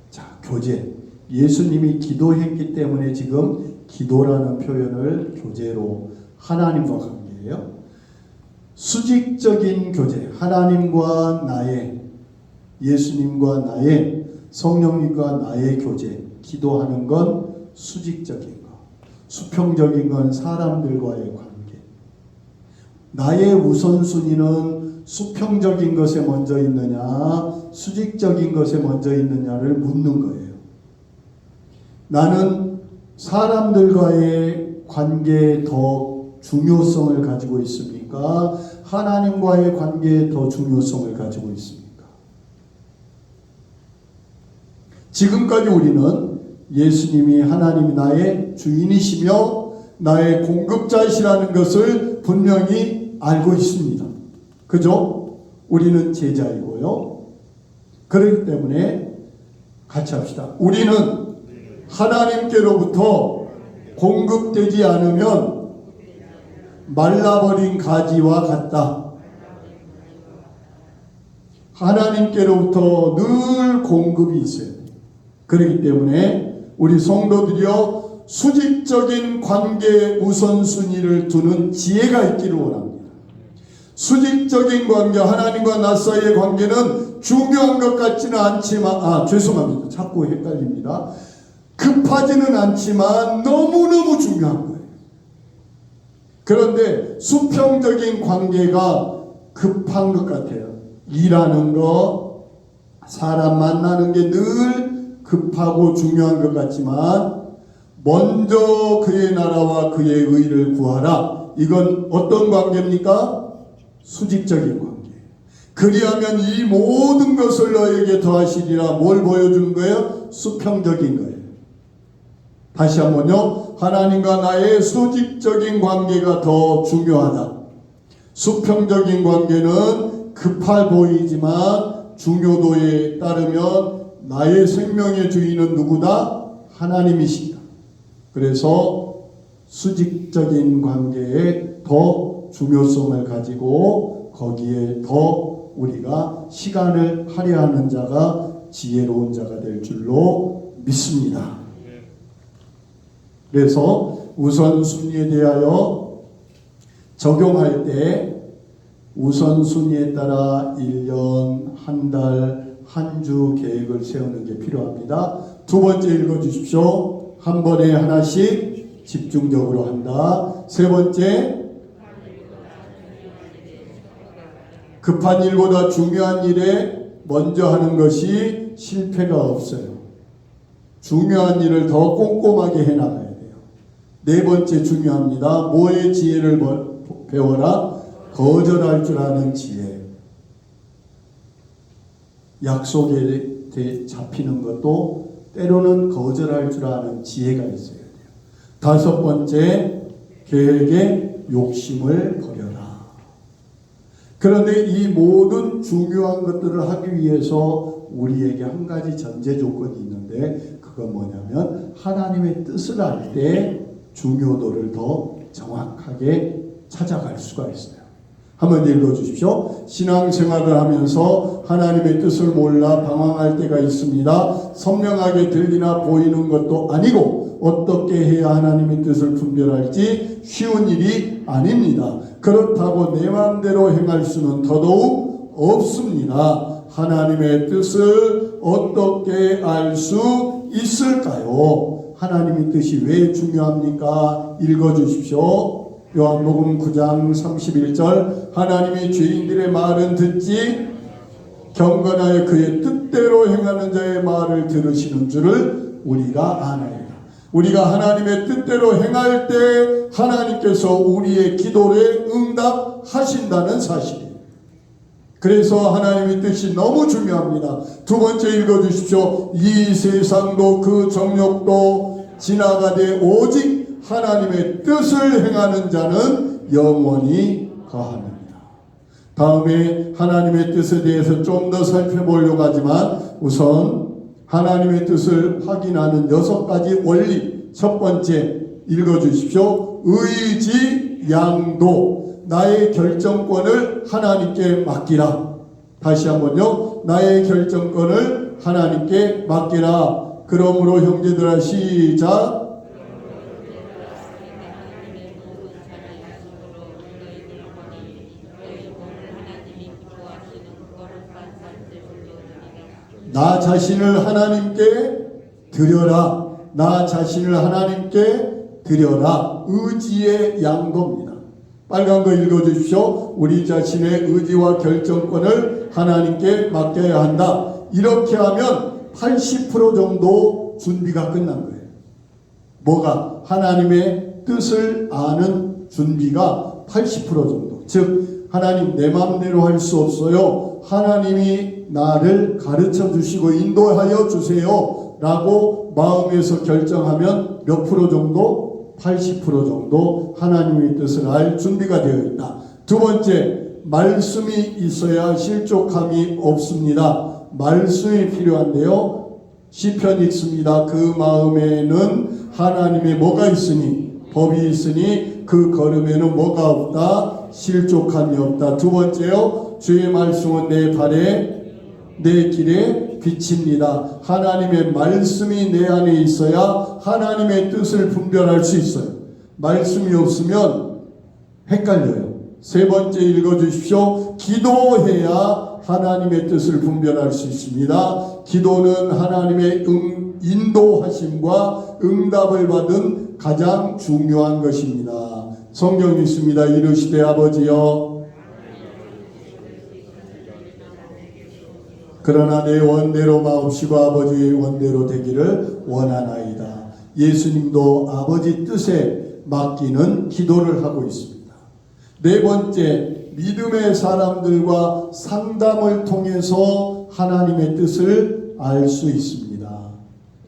자, 교재. 예수님이 기도했기 때문에 지금 기도라는 표현을 교재로 하나님과 관계예요. 수직적인 교제. 하나님과 나의, 예수님과 나의, 성령님과 나의 교제. 기도하는 건 수직적인 거. 수평적인 건 사람들과의 관계. 나의 우선순위는 수평적인 것에 먼저 있느냐, 수직적인 것에 먼저 있느냐를 묻는 거예요. 나는 사람들과의 관계에 더 중요성을 가지고 있습니까? 하나님과의 관계에 더 중요성을 가지고 있습니까? 지금까지 우리는 예수님이 하나님이 나의 주인이시며 나의 공급자이시라는 것을 분명히 알고 있습니다. 그죠? 우리는 제자이고요. 그렇기 때문에 같이 합시다. 우리는 하나님께로부터 공급되지 않으면 말라버린 가지와 같다. 하나님께로부터 늘 공급이 있어요. 그렇기 때문에 우리 성도들이여 수직적인 관계의 우선순위를 두는 지혜가 있기를 원합니다. 수직적인 관계, 하나님과 나 사이의 관계는 중요한 것 같지는 않지만, 죄송합니다. 자꾸 헷갈립니다. 급하지는 않지만 너무너무 중요한 거예요. 그런데 수평적인 관계가 급한 것 같아요. 일하는 거, 사람 만나는 게 늘 급하고 중요한 것 같지만 먼저 그의 나라와 그의 의를 구하라. 이건 어떤 관계입니까? 수직적인 관계. 그리하면 이 모든 것을 너에게 더하시리라. 뭘 보여주는 거예요? 수평적인 거예요. 다시 한번요. 하나님과 나의 수직적인 관계가 더 중요하다. 수평적인 관계는 급해 보이지만 중요도에 따르면 나의 생명의 주인은 누구다? 하나님이시다. 그래서 수직적인 관계에 더 중요성을 가지고 거기에 더 우리가 시간을 할애하는 자가 지혜로운 자가 될 줄로 믿습니다. 그래서 우선순위에 대하여 적용할 때 우선순위에 따라 1년, 한 달, 한 주 계획을 세우는 게 필요합니다. 두 번째 읽어주십시오. 한 번에 하나씩 집중적으로 한다. 세 번째, 급한 일보다 중요한 일에 먼저 하는 것이 실패가 없어요. 중요한 일을 더 꼼꼼하게 해나가야 돼요. 네 번째 중요합니다. 뭐의 지혜를 배워라? 거절할 줄 아는 지혜. 약속에 잡히는 것도 때로는 거절할 줄 아는 지혜가 있어야 돼요. 다섯 번째, 계획에 욕심을 버려라. 그런데 이 모든 중요한 것들을 하기 위해서 우리에게 한 가지 전제 조건이 있는데 그건 뭐냐면 하나님의 뜻을 알 때 중요도를 더 정확하게 찾아갈 수가 있어요. 한번 읽어주십시오. 신앙생활을 하면서 하나님의 뜻을 몰라 방황할 때가 있습니다. 선명하게 들리나 보이는 것도 아니고 어떻게 해야 하나님의 뜻을 분별할지 쉬운 일이 아닙니다. 그렇다고 내 마음대로 행할 수는 더더욱 없습니다. 하나님의 뜻을 어떻게 알 수 있을까요? 하나님의 뜻이 왜 중요합니까? 읽어주십시오. 요한복음 9장 31절 하나님이 죄인들의 말은 듣지 경건하여 그의 뜻대로 행하는 자의 말을 들으시는 줄을 우리가 아나이다. 우리가 하나님의 뜻대로 행할 때 하나님께서 우리의 기도에 응답하신다는 사실이에요. 그래서 하나님의 뜻이 너무 중요합니다. 두 번째 읽어주십시오. 이 세상도 그 정욕도 지나가되 오직 하나님의 뜻을 행하는 자는 영원히 거합니다. 다음에 하나님의 뜻에 대해서 좀 더 살펴보려고 하지만 우선 하나님의 뜻을 확인하는 6가지 원리. 첫 번째 읽어주십시오. 의지 양도. 나의 결정권을 하나님께 맡기라. 다시 한번요. 나의 결정권을 하나님께 맡기라. 그러므로 형제들아 시작. 나 자신을 하나님께 드려라. 나 자신을 하나님께 드려라. 의지의 양도입니다. 빨간 거 읽어주십시오. 우리 자신의 의지와 결정권을 하나님께 맡겨야 한다. 이렇게 하면 80% 정도 준비가 끝난 거예요. 뭐가? 하나님의 뜻을 아는 준비가 80% 정도. 즉 하나님 내 마음대로 할 수 없어요. 하나님이 나를 가르쳐 주시고 인도하여 주세요 라고 마음에서 결정하면 몇 프로 정도? 80% 정도 하나님의 뜻을 알 준비가 되어 있다. 두 번째, 말씀이 있어야 실족함이 없습니다. 말씀이 필요한데요. 시편 읽습니다. 그 마음에는 하나님의 뭐가 있으니? 법이 있으니 그 걸음에는 뭐가 없다? 실족함이 없다. 두 번째요. 주의 말씀은 내 발에 내 길에 빛입니다. 하나님의 말씀이 내 안에 있어야 하나님의 뜻을 분별할 수 있어요. 말씀이 없으면 헷갈려요. 세 번째 읽어주십시오. 기도해야 하나님의 뜻을 분별할 수 있습니다. 기도는 하나님의 인도하심과 응답을 받은 가장 중요한 것입니다. 성경 있습니다. 이르시되 아버지여, 그러나 내 원대로 마옵시고 아버지의 원대로 되기를 원하나이다. 예수님도 아버지 뜻에 맡기는 기도를 하고 있습니다. 네 번째, 믿음의 사람들과 상담을 통해서 하나님의 뜻을 알 수 있습니다.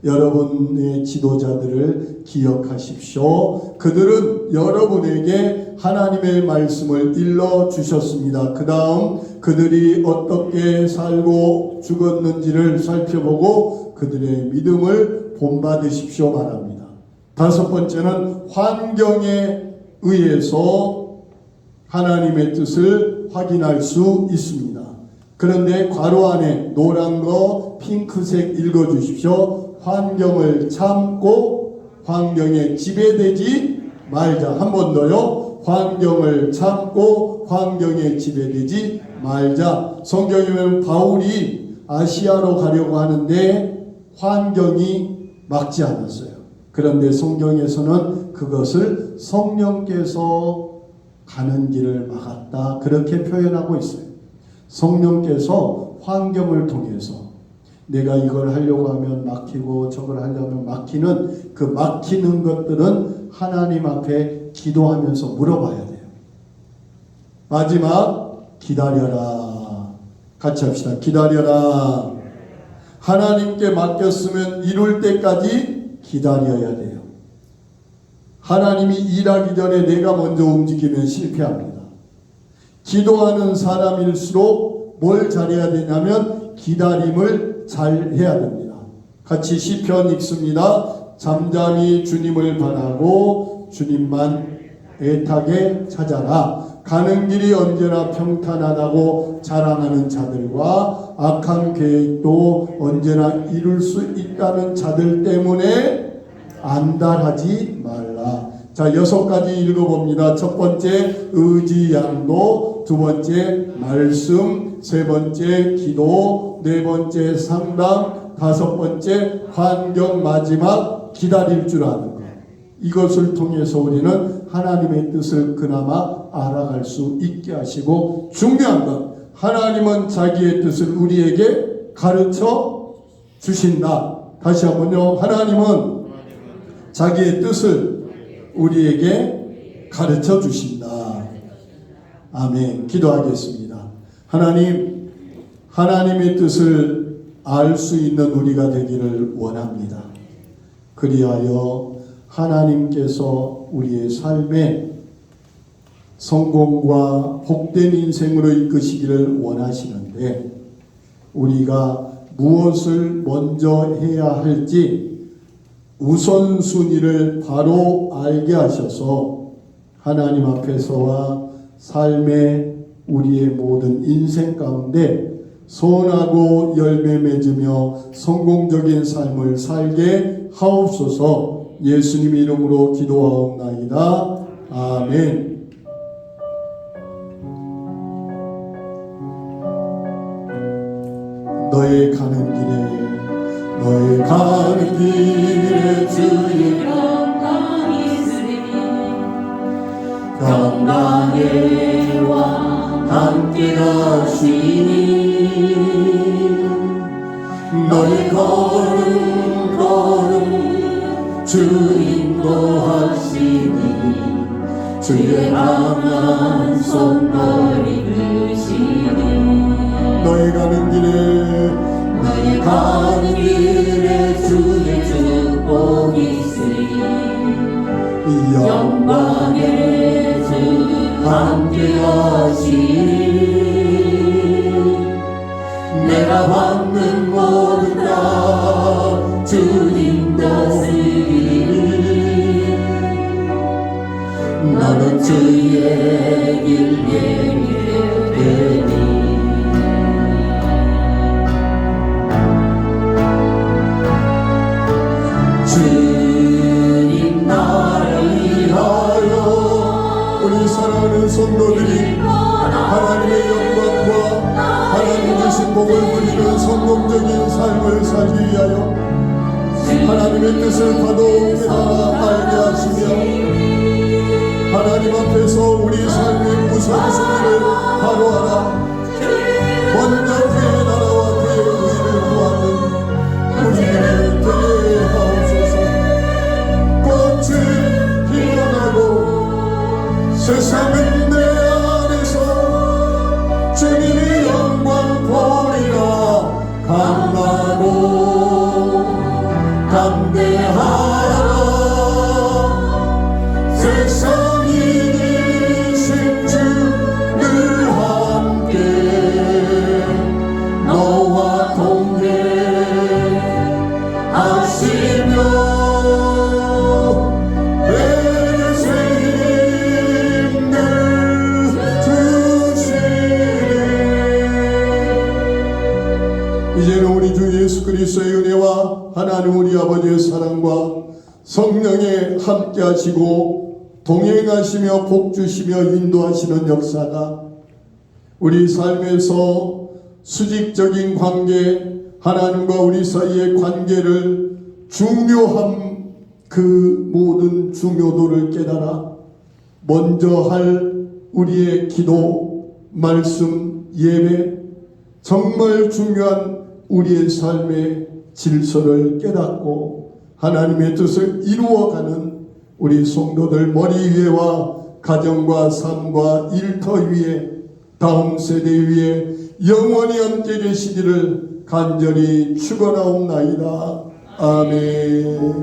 여러분의 지도자들을 기억하십시오. 그들은 여러분에게 하나님의 말씀을 일러 주셨습니다. 그 다음 그들이 어떻게 살고 죽었는지를 살펴보고 그들의 믿음을 본받으십시오 말합니다. 다섯 번째는 환경에 의해서 하나님의 뜻을 확인할 수 있습니다. 그런데 괄호 안에 노란 거 핑크색 읽어주십시오. 환경을 참고 환경에 지배되지 말자. 한 번 더요. 환경을 참고 환경에 지배되지 말자. 성경에 보면 바울이 아시아로 가려고 하는데 환경이 막지 않았어요. 그런데 성경에서는 그것을 성령께서 가는 길을 막았다. 그렇게 표현하고 있어요. 성령께서 환경을 통해서 내가 이걸 하려고 하면 막히고 저걸 하려면 막히는 그 막히는 것들은 하나님 앞에 기도하면서 물어봐야 돼요. 마지막, 기다려라. 같이 합시다. 기다려라. 하나님께 맡겼으면 이룰 때까지 기다려야 돼요. 하나님이 일하기 전에 내가 먼저 움직이면 실패합니다. 기도하는 사람일수록 뭘 잘해야 되냐면 기다림을 잘 해야 됩니다. 같이 시편 읽습니다. 잠잠히 주님을 바라고 주님만 애타게 찾아라. 가는 길이 언제나 평탄하다고 자랑하는 자들과 악한 계획도 언제나 이룰 수 있다는 자들 때문에 안달하지 말라. 자, 6가지 읽어봅니다. 첫 번째, 의지양도. 두 번째, 말씀. 세 번째, 기도. 네 번째, 상담. 다섯 번째, 환경. 마지막, 기다릴 줄 아는 것. 이것을 통해서 우리는 하나님의 뜻을 그나마 알아갈 수 있게 하시고, 중요한 것, 하나님은 자기의 뜻을 우리에게 가르쳐 주신다. 다시 한번요. 하나님은 자기의 뜻을 우리에게 가르쳐 주신다. 아멘. 기도하겠습니다. 하나님, 하나님의 뜻을 알 수 있는 우리가 되기를 원합니다. 그리하여 하나님께서 우리의 삶에 성공과 복된 인생으로 이끄시기를 원하시는데 우리가 무엇을 먼저 해야 할지 우선순위를 바로 알게 하셔서 하나님 앞에서와 삶의 우리의 모든 인생 가운데 선하고 열매 맺으며 성공적인 삶을 살게 하옵소서. 예수님 이름으로 기도하옵나이다. 아멘. 너의 가는 길에 주의 평강이 있으리 평강의 왕 함께 가시니 너의 걸음 주 인도하시니 주의 강한 손을 이끄시니 너의 가는 길에 주의 축복이 있으리 영광의 주 함께 하시니 내가 받는 모든 다 주님 것이니 너는 주의 길 예비해 되니 주님 나를 위하여 우리 우리 사랑하는 성도들이 하나님의 영광과 하나님 주신 복을 누리는 성공적인 삶을 살기 위하여 하나님의 뜻을 더더욱 깨달아 알게 하시며 하나님 앞에서 우리 삶의 우선순위를 바로하라. 먼저 그의 나라와 그의 의를 구하는 우리를 되게 하옵소서. 꽃은 피어나고 세상은 내 안에서 주님의 영광 보리라. 강하고 담대하라. 세상이 이기신 주 늘 함께 너와 동행하시며 내게 새 힘을 주시리. 이제는 우리 주 예수 그리스도의 은혜와 하나님 우리 아버지의 사랑과 성령의 함께 하시고 동행하시며 복주시며 인도하시는 역사가 우리 삶에서 수직적인 관계, 하나님과 우리 사이의 관계를 중요함, 그 모든 중요도를 깨달아 먼저 할 우리의 기도, 말씀, 예배, 정말 중요한 우리의 삶의 질서를 깨닫고 하나님의 뜻을 이루어가는 우리 성도들 머리 위에와 가정과 삶과 일터 위에 다음 세대 위에 영원히 함께 계시기를 간절히 축원하옵나이다. 아멘.